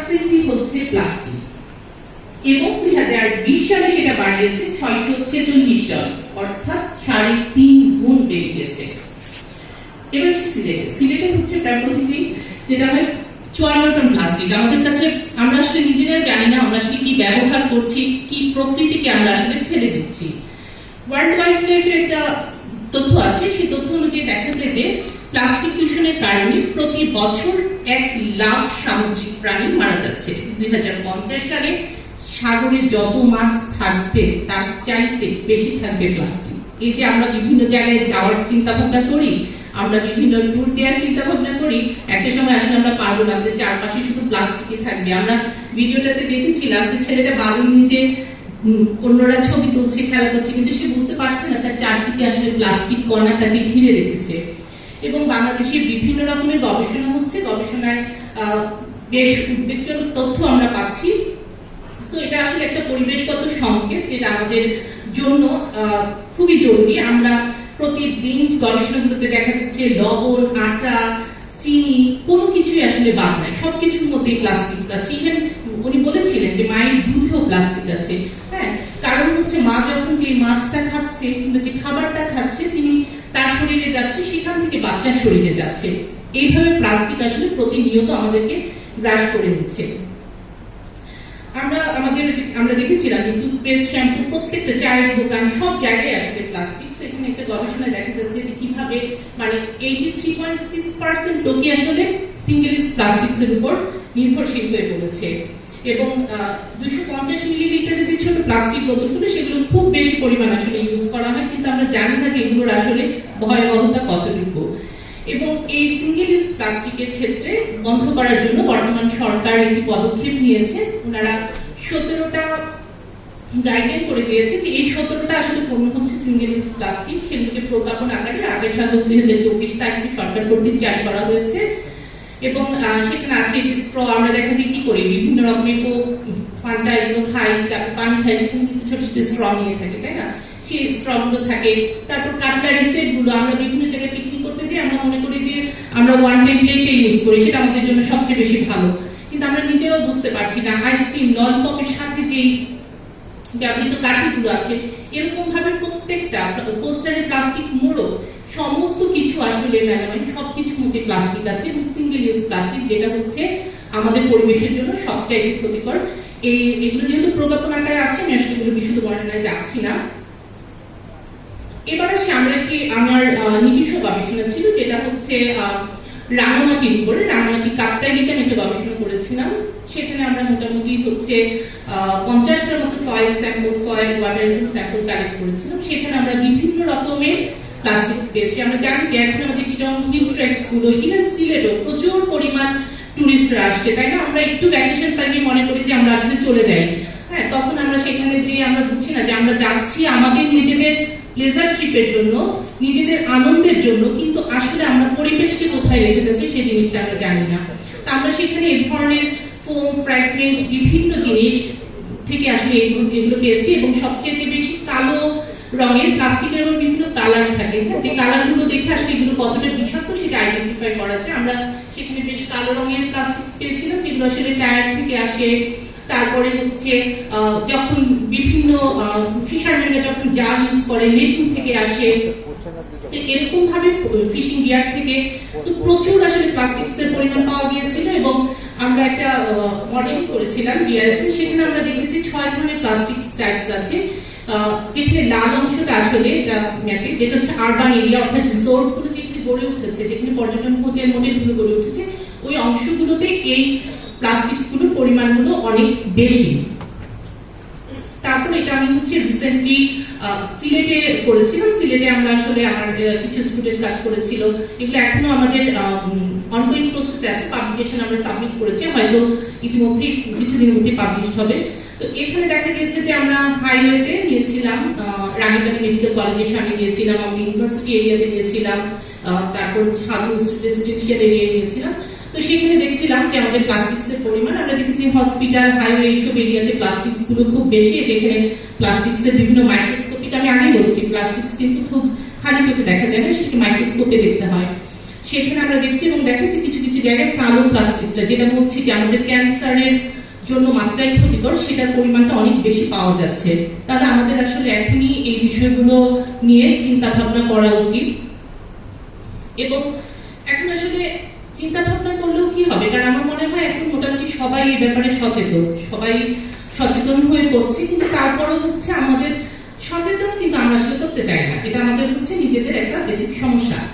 6% হচ্ছে প্লাস্টিক এবং 2020 সালে সেটা বাড়িয়েছে 646 টন, অর্থাৎ 3.5 গুণ বেড়ে গেছে। এবার সিলেটে হচ্ছে প্রায় প্রতিদিন যেটা হয় 54 টন প্লাস্টিক। আমাদের কাছে আমরা আসলে নিজেরা জানি না আমরা আসলে কি ব্যবহার করছি, কি প্রকৃতিকে আমরা আসলে ফেলে দিচ্ছি। ওয়ার্ল্ড ওয়াইল্ড লাইফের একটা তথ্য আছে, সেই তথ্য অনুযায়ী দেখা যায় যে প্লাস্টিক দূষণের কারণে প্রতি বছর 1 লাখ সামুদ্রিক প্রাণী মারা যাচ্ছে। 2050 সালে সাগরে যত মাছ থাকবে তার চাইতে বেশি থাকবে প্লাস্টিক। এই যে আমরা বিভিন্ন জায়গায় যাওয়ার চিন্তা ভাবনা করি, আমরা বিভিন্ন ট্যুর দেওয়ার চিন্তা ভাবনা করি, একটা সময় আসলে আমরা পারবো না, আমাদের চারপাশে শুধু প্লাস্টিকই থাকবে। আমরা ভিডিওটাতে দেখেছিলাম যে ছেলেটা বালুর নিচে অন্যরা ছবি তুলছে, খেলা করছে, কিন্তু সে বুঝতে পারছে না তার চারদিকে আসলে প্লাস্টিক কণা তাকে ঘিরে রেখেছে। এবং বাংলাদেশে বিভিন্ন রকমের গবেষণা হচ্ছে, গবেষণায় বেশ উদ্বেগজনক তথ্য আমরা পাচ্ছি। তো এটা আসলে একটা পরিবেশগত সংকেত যেটা আমাদের জন্য খুবই জরুরি। আমরা প্রতিদিন গবেষণাগুলোতে দেখা যাচ্ছে লবণ, আটা, চিনি কোনো কিছুই আসলে বাদ নাই, সবকিছুর মধ্যেই প্লাস্টিক আছে। ইভেন উনি বলেছিলেন যে মায়ের দুধেও প্লাস্টিক আছে। হ্যাঁ, কারণ হচ্ছে মা যখন যে মাছটা খাচ্ছে কিংবা যে খাবারটা খাচ্ছে তিনি তার শরীরে যাচ্ছে, সেখান থেকে বাচ্চার শরীরে যাচ্ছে। এইভাবে প্লাস্টিক আসলে প্রতিনিয়ত আমাদেরকে গ্রাস করে নিচ্ছে। আমরা দেখেছিলাম যে টুথপেস্ট, শ্যাম্পু, প্রত্যেকটা চায়ের দোকান, সব জায়গায় আসলে প্লাস্টিক। সেখানে একটা গবেষণায় দেখা যাচ্ছে যে কিভাবে 83.6% লোকই আসলে সিঙ্গেল ইউজ প্লাস্টিকের উপর নির্ভরশীল হয়ে পড়েছে। এবং 250 মিলিলিটারের যে ছোট প্লাস্টিক বোতলগুলো সেগুলো খুব বেশি পরিমাণ আসলে ইউজ করা হয়, কিন্তু আমরা জানি না যে এগুলোর আসলে ভয়াবহতা কতটুকু। এবং এই সিঙ্গেল ইউজ প্লাস্টিকের ক্ষেত্রে বন্ধ করার জন্য বর্তমান সরকার একটি পদক্ষেপ নিয়েছে। ওনারা 17টা গাইডলাইন করে দিয়েছে যে এই 17টা আসলে পণ্য হচ্ছে সিঙ্গেল ইউজ প্লাস্টিক, সেগুলোকে প্রজ্ঞাপন আকারে 28 আগস্ট 2024 তারিখে সরকার কর্তৃক জারি করা হয়েছে। এবং সেখানে আছে যে স্ট্র, আমরা দেখা যায় কি করি বিভিন্ন রকমের ফান্টা এগুলো খাই, তারপর পানি খাই, সেখানে কিন্তু ছোট ছোট স্ট্র নিয়ে থাকে, তাই না? সেই স্ট্র গুলো থাকে। তারপর কাটলারি সেট গুলো আমরা বিভিন্ন জায়গায় পিকনিক করতে যাই, আমরা মনে করি যে আমরা ওয়ান টাইম প্লেটে ইউজ করি, সেটা আমাদের জন্য সবচেয়ে বেশি ভালো, কিন্তু আমরা নিজেরাও বুঝতে পারছি না আইসক্রিম ললিপপের সাথে যেই ব্যবহৃত কাঠিগুলো আছে এরকম ভাবে প্রত্যেকটা পোস্টারে প্লাস্টিক মোড়ক সমস্ত কিছু আসলে মেলামাইন সবকিছুর মধ্যে প্লাস্টিক আছে। এবং সিঙ্গেল ইউজ প্লাস্টিক যেটা হচ্ছে আমাদের পরিবেশের জন্য সবচাইতে ক্ষতিকর। এগুলো যেহেতু প্রজ্ঞাপন আকারে আছে আমি আসলে এগুলো বিশুদ্ধ বর্ণনায় যাচ্ছি না। এবার আসে আমার নিজস্ব গবেষণা ছিল, যেটা হচ্ছে রাঙামাটির উপরে। রাঙামাটি কাপ্তাইলিতে আমি একটা গবেষণা করেছিলাম। সেখানে আমরা মোটামুটি হচ্ছে 50টার মতো soil sample, soil water sample collect করেছিলাম। সেখানে আমরা বিভিন্ন রকমের প্লাস্টিক পেয়েছি। আমরা জানি যে এখন আমাদের চিটং হিল ট্রেকস গুলো, ইভেন সিলেটও প্রচুর পরিমাণ টুরিস্টরা আসছে, তাই না? আমরা একটু ভ্যাকেশন পাইলে মনে করি যে আমরা আসলে চলে যাই। হ্যাঁ, তখন আমরা সেখানে যে আমরা বুঝি না যে আমরা যাচ্ছি আমাদের নিজেদের প্লেজার ট্রিপের জন্য, নিজেদের আনন্দের জন্য, কিন্তু আসলে আমরা পরিবেশকে কোথায় রেখে যাচ্ছি সেই জিনিসটা আমরা জানি না। তো আমরা সেখানে এই ধরনের ফোম, ফ্র্যাগমেন্ট, বিভিন্ন জিনিস থেকে আসলে এগুলো পেয়েছি। এবং সবচেয়ে বেশি কালো রঙের প্লাস্টিকের বিভিন্ন কালার থাকে, যে কালারগুলো দেখে আসলে এগুলো কতটা বিষাক্ত সেটা আইডেন্টিফাই করা যায়। আমরা সেখানে বেশ কালো রঙের প্লাস্টিক পেয়েছিলাম যেগুলো আসলে টায়ার থেকে আসে। তারপরে হচ্ছে যখন বিভিন্ন ফিশারম্যানরা যখন জাল ইউজ করে নেটিং থেকে আসে, এরকম ভাবে ফিশিং গিয়ার থেকে তো প্রচুর আসলে প্লাস্টিকের পরিমাণ পাওয়া গিয়েছিল। এবং আমরা একটা মডেল করেছিলাম বিআরএসি, সেখানে আমরা দেখেছি 6 ধরনের প্লাস্টিক টাইপস আছে। যেখানে লাল অংশটা আসলে যেটা হচ্ছে আরবান এরিয়া, অর্থাৎ রিসোর্ট গুলো যেখানে গড়ে উঠেছে, যেখানে পর্যটন হোটেল মোটেলগুলো গড়ে উঠেছে, ওই অংশগুলোতে এই প্লাস্টিক গুলোর পরিমাণগুলো অনেক বেশি। তারপর এটা আমি হচ্ছে রিসেন্টলি সিলেটে করেছিলাম। সিলেটে আমরা আসলে আমার কিছু স্টুডেন্ট কাজ করেছিল, এগুলো এখনো আমাদের অনগোয়িং প্রসেসে আছে। পাবলিকেশন আমরা সাবমিট করেছি, হয়তো ইতিমধ্যে কিছুদিনের মধ্যে পাবলিশ হবে। তো এখানে দেখা গেছে যে আমরা হাইওয়েতে নিয়েছিলাম, রানীবাড়ী মেডিকেল কলেজের সামনে নিয়েছিলাম, আমরা ইউনিভার্সিটি এরিয়াতে নিয়েছিলাম, তারপর হাজং রেসিডেন্সিয়াল এরিয়ায় নিয়েছিলাম। তো সেখানে দেখছিলাম যে আমাদের প্লাস্টিক্সের পরিমাণ, আমরা দেখেছি হসপিটাল, হাইওয়ে এইসব এরিয়াতে প্লাস্টিক্স গুলো খুব বেশি, যেখানে প্লাস্টিক্সের বিভিন্ন মাইক্রোস্কোপিক, আমি আগে বলেছি প্লাস্টিক্স কিন্তু খুব খালি চোখে দেখা যায় না, সেটাকে মাইক্রোস্কোপে দেখতে হয়। সেখানে আমরা দেখছি এবং দেখাচ্ছি কিছু কিছু জায়গায় কালো প্লাস্টিকটা, যেটা বলছি যে আমাদের ক্যান্সারের জন্য মাত্রায় ক্ষতিকর, সেটার পরিমাণটা অনেক বেশি পাওয়া যাচ্ছে। তাহলে আমাদের আসলে এখনই এই বিষয়গুলো নিয়ে চিন্তা ভাবনা করা উচিত। এবং এখন আসলে চিন্তা ভাবনা করলেও কি হবে, কারণ আমার মনে হয় এখন মোটামুটি সবাই এই ব্যাপারে সচেতন হয়ে পড়ছে, কিন্তু তারপরেও হচ্ছে আমাদের সচেতন কিন্তু আমরা আসলে করতে চাই না। এটা আমাদের হচ্ছে নিজেদের একটা বেসিক সমস্যা।